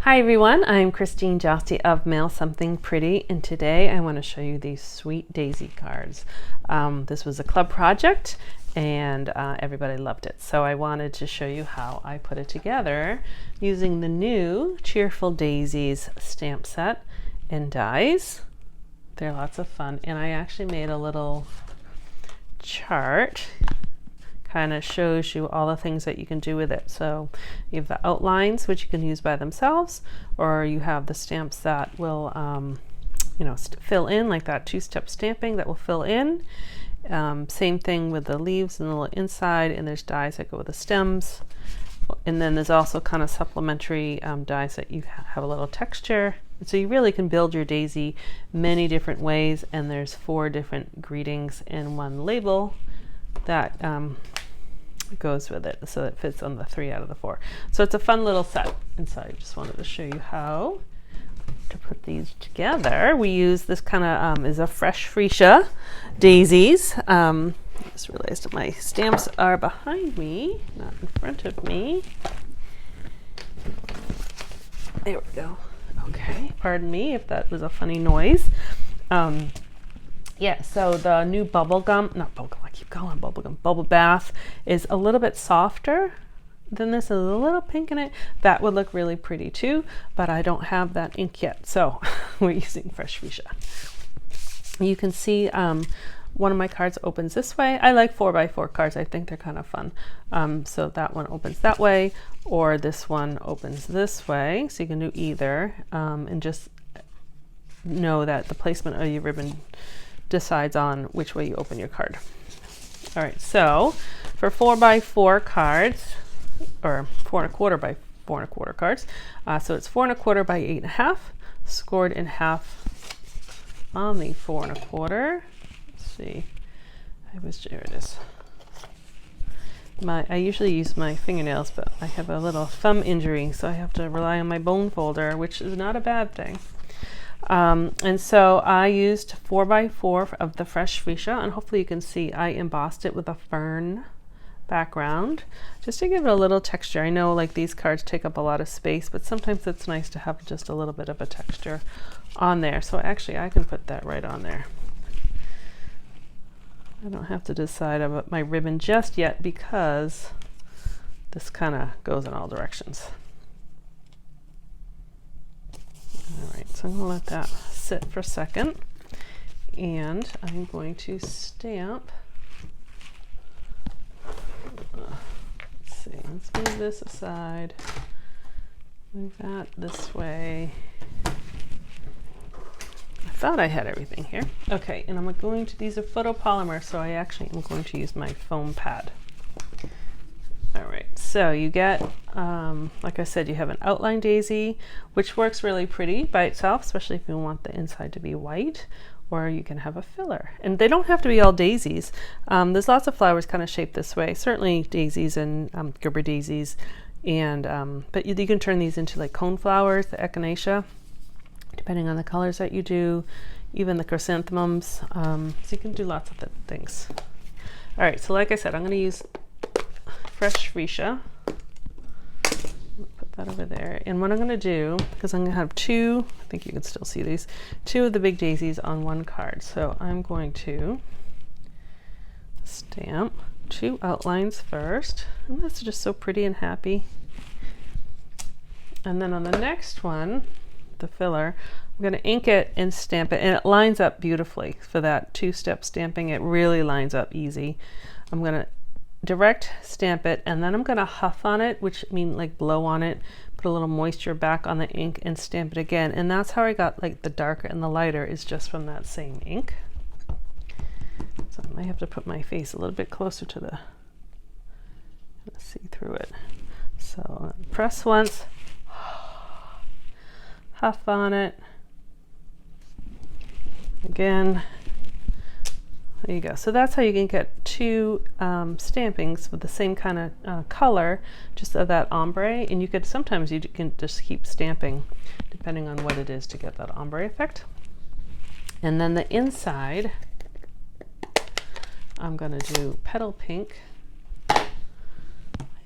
Hi everyone, I'm Christine Josty of Mail Something Pretty, and today I want to show you these sweet daisy cards. This was a club project and everybody loved it, so I wanted to show you how I put it together using the new Cheerful Daisies stamp set and dies. They're lots of fun, and I actually made a little chart. Kind of shows you all the things that you can do with it. So you have the outlines, which you can use by themselves, or you have the stamps that will fill in, like that two-step stamping that will fill in. Same thing with the leaves and the little inside, and there's dies that go with the stems. And then there's also kind of supplementary dies that you have a little texture. So you really can build your daisy many different ways, and there's 4 different greetings in one label that goes with it, so it fits on the 3 out of the 4. So it's a fun little set, and so I just wanted to show you how to put these together. We use this kind of is a fresh Freesia daisies. I just realized that my stamps are behind me, not in front of me. There we go. Okay, pardon me if that was a funny noise. Yeah, so the new bubble bath is a little bit softer than this. There's a little pink in it. That would look really pretty too, but I don't have that ink yet, so we're using fresh Freesia. You can see one of my cards opens this way. I like 4x4 cards. I think they're kind of fun. So that one opens that way, or this one opens this way. So you can do either, and just know that the placement of your ribbon decides on which way you open your card. All right, so for 4x4 cards, or 4 1/4 by 4 1/4 cards, so it's 4 1/4 by 8 1/2, scored in half on the 4 1/4. Let's see, here it is. I usually use my fingernails, but I have a little thumb injury, so I have to rely on my bone folder, which is not a bad thing. And so I used 4x4 of the fresh Freesia, and hopefully you can see I embossed it with a fern background just to give it a little texture. I know like these cards take up a lot of space, but sometimes it's nice to have just a little bit of a texture on there. So actually I can put that right on there. I don't have to decide about my ribbon just yet because this kind of goes in all directions. All right, so I'm going to let that sit for a second, and I'm going to stamp. Let's see, let's move this aside, move that this way. I thought I had everything here. Okay, and I'm going to, these are photopolymer, so I actually am going to use my foam pad. All right, so you get, like I said, you have an outline daisy, which works really pretty by itself, especially if you want the inside to be white, or you can have a filler. And they don't have to be all daisies. There's lots of flowers kind of shaped this way, certainly daisies and Gerber daisies, and but you can turn these into like cone flowers, the echinacea, depending on the colors that you do, even the chrysanthemums. So you can do lots of things. All right, so like I said, I'm going to use fresh Freesia. Put that over there. And what I'm going to do, because I'm going to have 2, I think you can still see these, 2 of the big daisies on one card. So I'm going to stamp 2 outlines first. And that's just so pretty and happy. And then on the next one, the filler, I'm going to ink it and stamp it. And it lines up beautifully for that 2-step stamping. It really lines up easy. I'm going to direct stamp it, and then I'm going to huff on it, which means like blow on it, put a little moisture back on the ink and stamp it again. And that's how I got like the darker and the lighter, is just from that same ink. So I might have to put my face a little bit closer to the, see through it. So press once, huff on it again. There you go. So that's how you can get 2 stampings with the same kind of color, just of that ombre. And you could sometimes you can just keep stamping depending on what it is to get that ombre effect. And then the inside, I'm going to do petal pink. I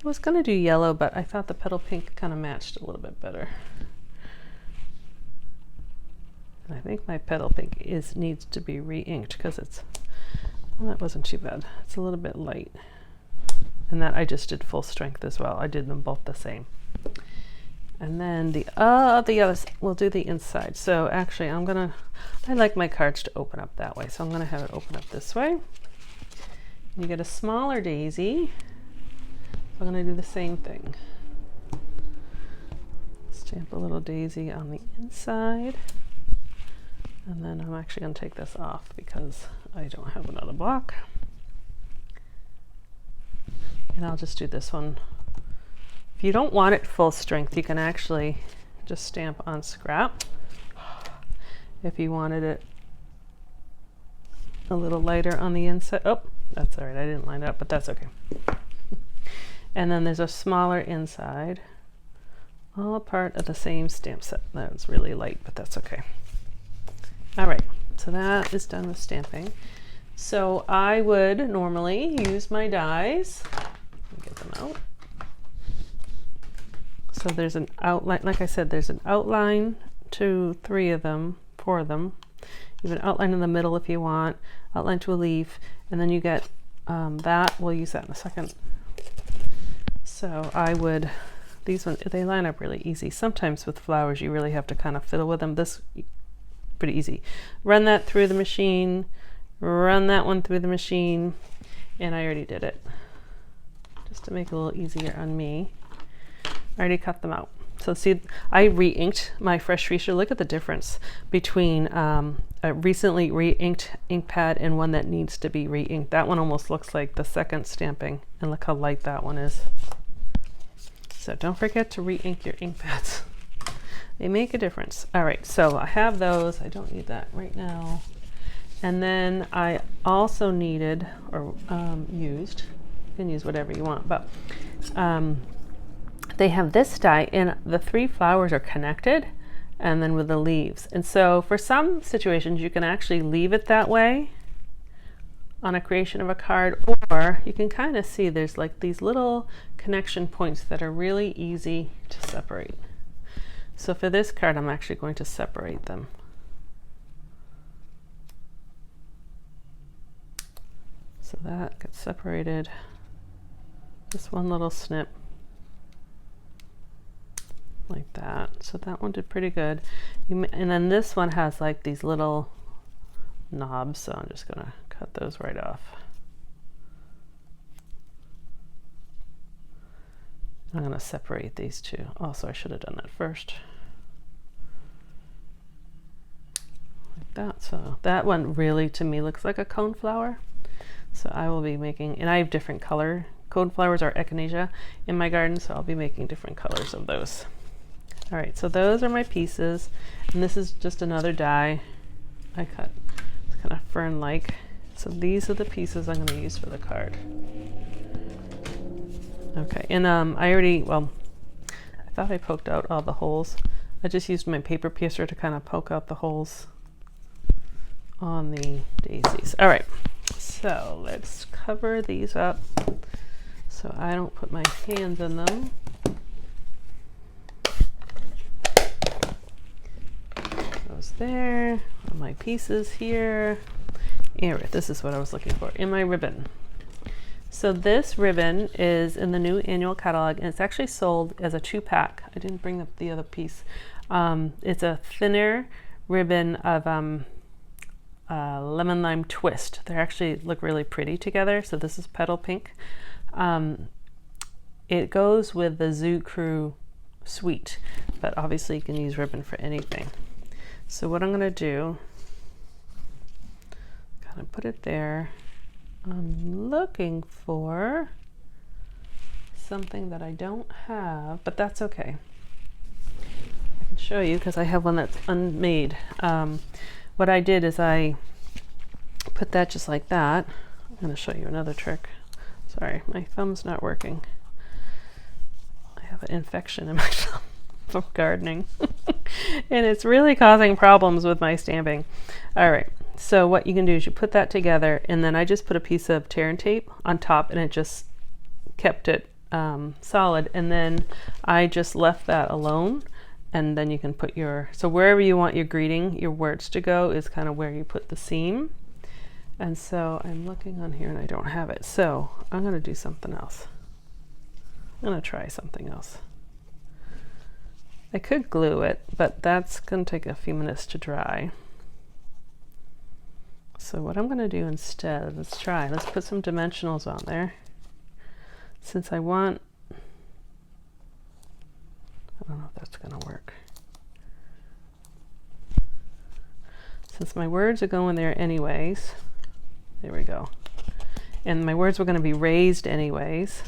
was going to do yellow, but I thought the petal pink kind of matched a little bit better. And I think my petal pink needs to be re-inked because well, that wasn't too bad. It's a little bit light. And that I just did full strength as well. I did them both the same. And then the others, we'll do the inside. So actually I like my cards to open up that way. So I'm gonna have it open up this way. You get a smaller daisy. So I'm gonna do the same thing. Stamp a little daisy on the inside. And then I'm actually gonna take this off because I don't have another block. And I'll just do this one. If you don't want it full strength, you can actually just stamp on scrap. If you wanted it a little lighter on the inside. Oh, that's all right, I didn't line it up, but that's okay. And then there's a smaller inside, all part of the same stamp set. That was really light, but that's okay. All right, so that is done with stamping. So I would normally use my dies. Get them out. So there's an outline, like I said, there's an outline to 4 of them. You have an outline in the middle if you want, outline to a leaf, and then you get that. We'll use that in a second. So these ones, they line up really easy. Sometimes with flowers, you really have to kind of fiddle with them. This, pretty easy. Run that through the machine, run that one through the machine, and I already did it. Just to make it a little easier on me. I already cut them out. So see, I re-inked my fresh Freesia. Look at the difference between a recently re-inked ink pad and one that needs to be re-inked. That one almost looks like the second stamping, and look how light that one is. So don't forget to re-ink your ink pads. They make a difference. All right, so I have those. I don't need that right now. And then I also needed, or used, you can use whatever you want, but they have this die, and the 3 flowers are connected, and then with the leaves. And so for some situations, you can actually leave it that way on a creation of a card, or you can kind of see there's like these little connection points that are really easy to separate. So for this card, I'm actually going to separate them. So that gets separated. Just one little snip like that. So that one did pretty good. And then this one has like these little knobs, so I'm just gonna cut those right off. I'm gonna separate these two. Also, I should have done that first. Like that. So that one really, to me, looks like a cone flower. So I will be making, and I have different color. Cone flowers are echinacea in my garden, so I'll be making different colors of those. All right, so those are my pieces, and this is just another die I cut. It's kind of fern-like. So these are the pieces I'm going to use for the card. Okay, and I thought I poked out all the holes. I just used my paper piercer to kind of poke out the holes on the daisies. All right, so let's cover these up so I don't put my hands in them. Those there, all my pieces here. Here, this is what I was looking for in my ribbon. So this ribbon is in the new annual catalog, and it's actually sold as a 2-pack. I didn't bring up the other piece. It's a thinner ribbon of lemon lime twist. They actually look really pretty together. So this is petal pink. It goes with the Zoo Crew suite, but obviously you can use ribbon for anything. So what I'm going to do, kind of put it there. I'm looking for something that I don't have, but that's okay. I can show you because I have one that's unmade. What I did is I put that just like that. I'm going to show you another trick. Sorry, my thumb's not working. I have an infection in my thumb from gardening. And it's really causing problems with my stamping. All right, so what you can do is you put that together, and then I just put a piece of tear and tape on top, and it just kept it solid. And then I just left that alone and then you can put your, so wherever you want your greeting, your words to go is kind of where you put the seam. And so I'm looking on here and I don't have it. So I'm going to do something else. I'm going to try something else. I could glue it, but that's going to take a few minutes to dry. So what I'm going to do instead, let's put some dimensionals on there. Since I want, I don't know if that's going to work. Since my words are going there anyways, there we go. And my words were going to be raised anyways.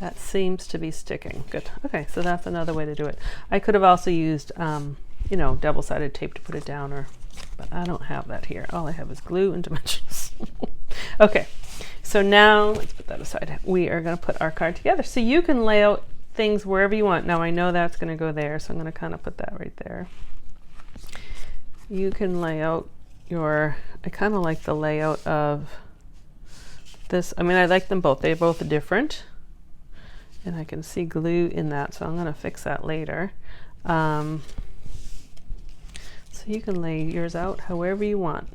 That seems to be sticking. Good. Okay, so that's another way to do it. I could have also used, you know, double-sided tape to put it down, but I don't have that here. All I have is glue and dimensions. Okay, so now let's put that aside. We are going to put our card together. So you can lay out things wherever you want. Now I know that's going to go there, so I'm going to kind of put that right there. You can lay out your, I kind of like the layout of this. I mean, I like them both. They're both different. And I can see glue in that, so I'm going to fix that later. So you can lay yours out however you want.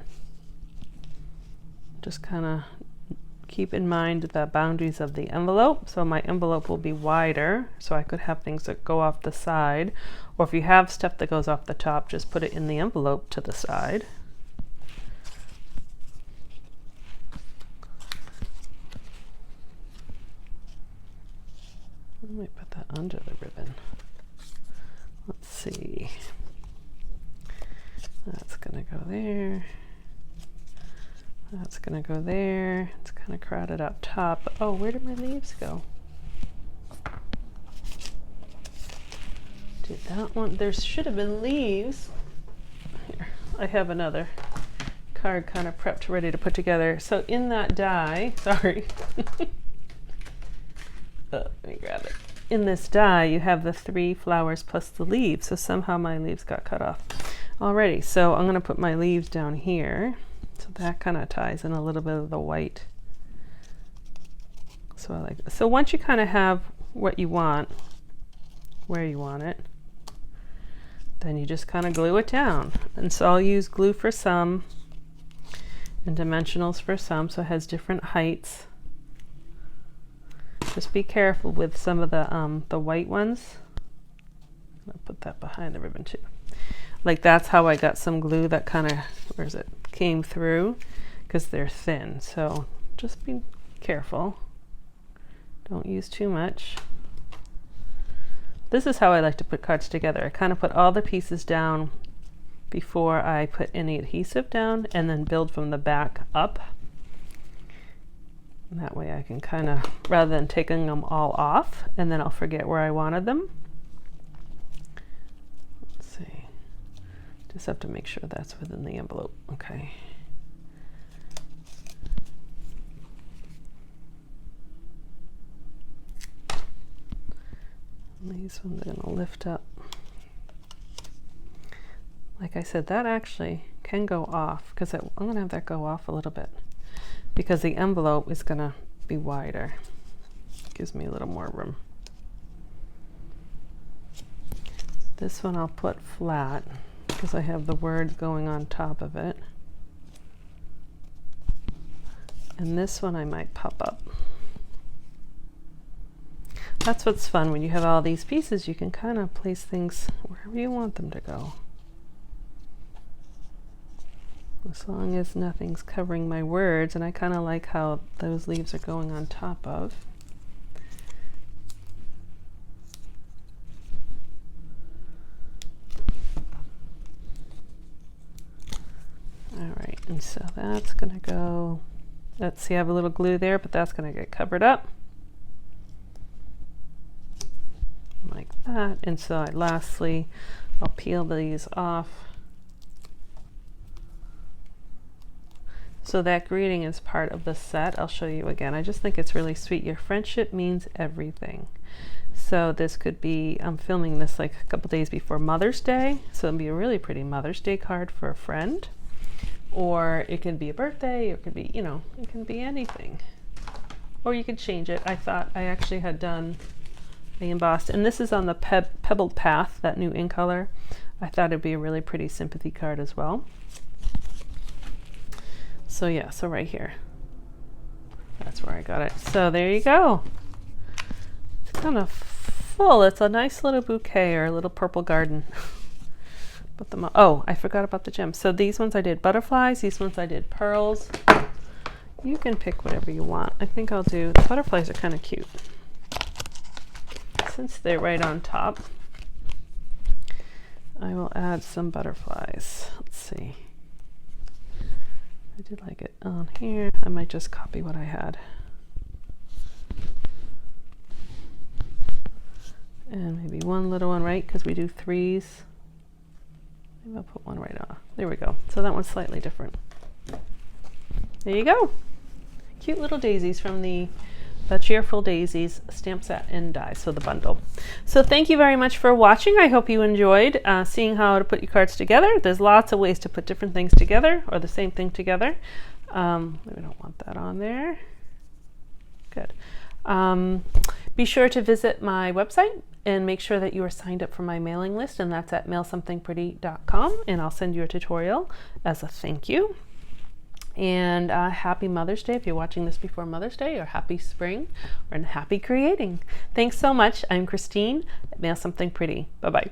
Just kind of keep in mind the boundaries of the envelope. So my envelope will be wider, so I could have things that go off the side. Or if you have stuff that goes off the top, just put it in the envelope to the side. Let me put that under the ribbon. Let's see. That's going to go there. That's going to go there. It's kind of crowded up top. Oh, where did my leaves go? Did that one? There should have been leaves. Here, I have another card kind of prepped, ready to put together. So in that die, sorry. Let me grab it. In this die, you have the 3 flowers plus the leaves. So somehow my leaves got cut off. Alrighty, so I'm going to put my leaves down here. So that kind of ties in a little bit of the white. So I like this. So once you kind of have what you want, where you want it, then you just kind of glue it down. And so I'll use glue for some and dimensionals for some, so it has different heights. Just be careful with some of the white ones. I'll put that behind the ribbon too. Like that's how I got some glue that kind of, where is it, came through, because they're thin. So just be careful. Don't use too much. This is how I like to put cards together. I kind of put all the pieces down before I put any adhesive down, and then build from the back up. And that way I can kind of, rather than taking them all off, and then I'll forget where I wanted them. Let's see. Just have to make sure that's within the envelope. Okay. These ones are going to lift up. Like I said, that actually can go off, because I'm going to have that go off a little bit, because the envelope is going to be wider. Gives me a little more room. This one I'll put flat, because I have the words going on top of it. And this one I might pop up. That's what's fun when you have all these pieces. You can kind of place things wherever you want them to go, as long as nothing's covering my words. And I kind of like how those leaves are going on top of. All right, and so that's gonna go, let's see, I have a little glue there, but that's gonna get covered up like that. And so lastly, I'll peel these off. So that greeting is part of the set. I'll show you again. I just think it's really sweet. Your friendship means everything. So this could be, I'm filming this like a couple days before Mother's Day. So it'll be a really pretty Mother's Day card for a friend. Or it can be a birthday, or it could be, you know, it can be anything. Or you could change it. I thought I actually had done I embossed, and this is on the Pebbled Path, that new in color. I thought it'd be a really pretty sympathy card as well. So yeah, so right here, that's where I got it. So there you go. It's kind of full. It's a nice little bouquet or a little purple garden. Put them. Oh, I forgot about the gems. So these ones I did butterflies. These ones I did pearls. You can pick whatever you want. I think I'll do, the butterflies are kind of cute. Since they're right on top, I will add some butterflies. Let's see. I did like it on here. I might just copy what I had. And maybe one little one, right? Because we do threes. Maybe I'll put one right on. There we go. So that one's slightly different. There you go. Cute little daisies from the Cheerful Daisies stamp set and die, so the bundle. So thank you very much for watching. I hope you enjoyed seeing how to put your cards together. There's lots of ways to put different things together or the same thing together. We don't want that on there. Good. Be sure to visit my website and make sure that you are signed up for my mailing list, and that's at mailsomethingpretty.com, and I'll send you a tutorial as a thank you. And happy Mother's Day if you're watching this before Mother's Day, or happy spring, or happy creating. Thanks so much. I'm Christine at Mail Something Pretty. Bye-bye.